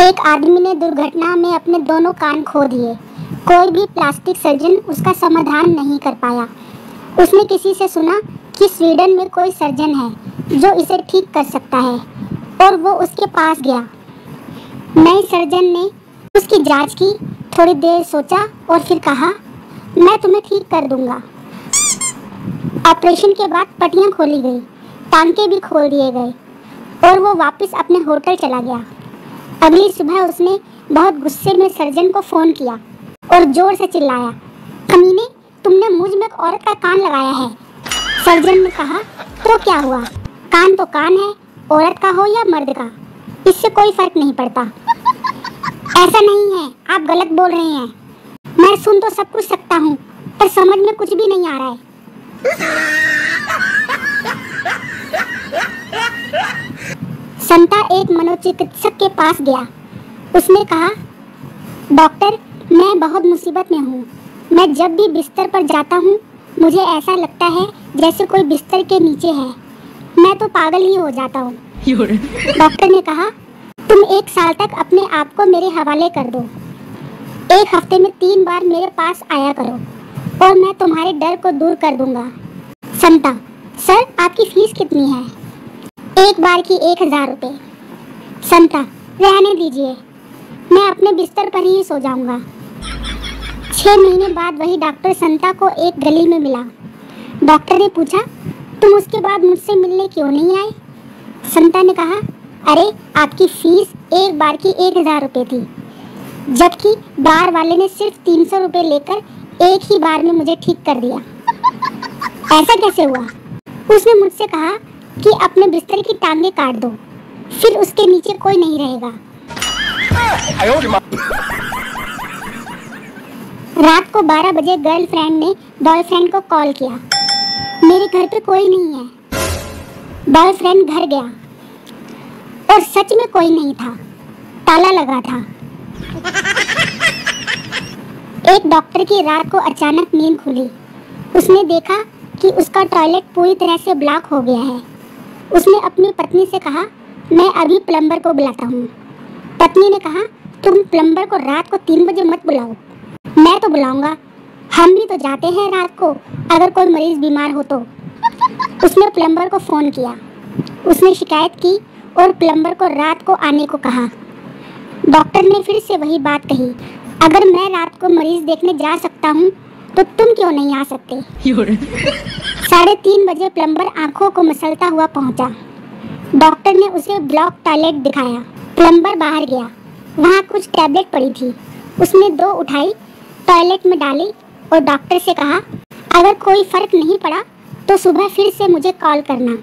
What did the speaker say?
एक आदमी ने दुर्घटना में अपने दोनों कान खो दिए। कोई भी प्लास्टिक सर्जन उसका समाधान नहीं कर पाया। उसने किसी से सुना कि स्वीडन में कोई सर्जन है जो इसे ठीक कर सकता है और वो उसके पास गया। नए सर्जन ने उसकी जांच की, थोड़ी देर सोचा और फिर कहा, मैं तुम्हें ठीक कर दूंगा। ऑपरेशन के बाद पट्टियां खोली गई, टांके भी खोल दिए गए और वो वापस अपने होटल चला गया। अगली सुबह उसने बहुत गुस्से में सर्जन को फ़ोन किया और जोर से चिल्लाया, कमीने, तुमने मुझ में एक औरत का कान लगाया है। सर्जन ने कहा, तो क्या हुआ, कान तो कान है, औरत का हो या मर्द का, इससे कोई फर्क नहीं पड़ता। ऐसा नहीं है, आप गलत बोल रहे हैं। मैं सुन तो सब कुछ सकता हूँ पर समझ में कुछ भी नहीं आ रहा है। संता एक मनोचिकित्सक के पास गया। उसने कहा, डॉक्टर, मैं बहुत मुसीबत में हूँ। मैं जब भी बिस्तर पर जाता हूँ मुझे ऐसा लगता है जैसे कोई बिस्तर के नीचे है। मैं तो पागल ही हो जाता हूँ। डॉक्टर ने कहा, तुम 1 साल तक अपने आप को मेरे हवाले कर दो। 1 हफ्ते में 3 बार मेरे पास आया करो और मैं तुम्हारे डर को दूर कर दूंगा। संता, सर आपकी फीस कितनी है? 1 बार की 1000 रुपये। संता, रहने दीजिए, मैं अपने बिस्तर पर ही सो जाऊंगा। 6 महीने बाद वही डॉक्टर संता को एक गली में मिला। डॉक्टर ने पूछा, तुम उसके बाद मुझसे मिलने क्यों नहीं आए? संता ने कहा, अरे आपकी फीस 1 बार की 1000 रुपये थी, जबकि बार वाले ने सिर्फ 300 रुपये लेकर एक ही बार में मुझे ठीक कर दिया। ऐसा कैसे हुआ? उसने मुझसे कहा कि अपने बिस्तर की टांगे काट दो, फिर उसके नीचे कोई नहीं रहेगा। रात को 12 बजे गर्लफ्रेंड ने बॉयफ्रेंड को कॉल किया, मेरे घर पे कोई नहीं है। बॉयफ्रेंड घर गया और सच में कोई नहीं था, ताला लगा था। एक डॉक्टर की रात को अचानक नींद खुली। उसने देखा कि उसका टॉयलेट पूरी तरह से ब्लॉक हो गया है। उसने अपनी पत्नी से कहा, मैं अभी प्लम्बर को बुलाता हूँ। पत्नी ने कहा, तुम प्लम्बर को रात को 3 बजे मत बुलाओ। मैं तो बुलाऊंगा, हम भी तो जाते हैं रात को अगर कोई मरीज बीमार हो तो। उसने प्लम्बर को फ़ोन किया। उसने शिकायत की और प्लम्बर को रात को आने को कहा। डॉक्टर ने फिर से वही बात कही, अगर मैं रात को मरीज देखने जा सकता हूँ तो तुम क्यों नहीं आ सकते? 3:30 बजे प्लम्बर आंखों को मसलता हुआ पहुंचा। डॉक्टर ने उसे ब्लॉक टॉयलेट दिखाया। प्लम्बर बाहर गया, वहाँ कुछ टैबलेट पड़ी थी। उसने 2 उठाई, टॉयलेट में डाली और डॉक्टर से कहा, अगर कोई फर्क नहीं पड़ा तो सुबह फिर से मुझे कॉल करना।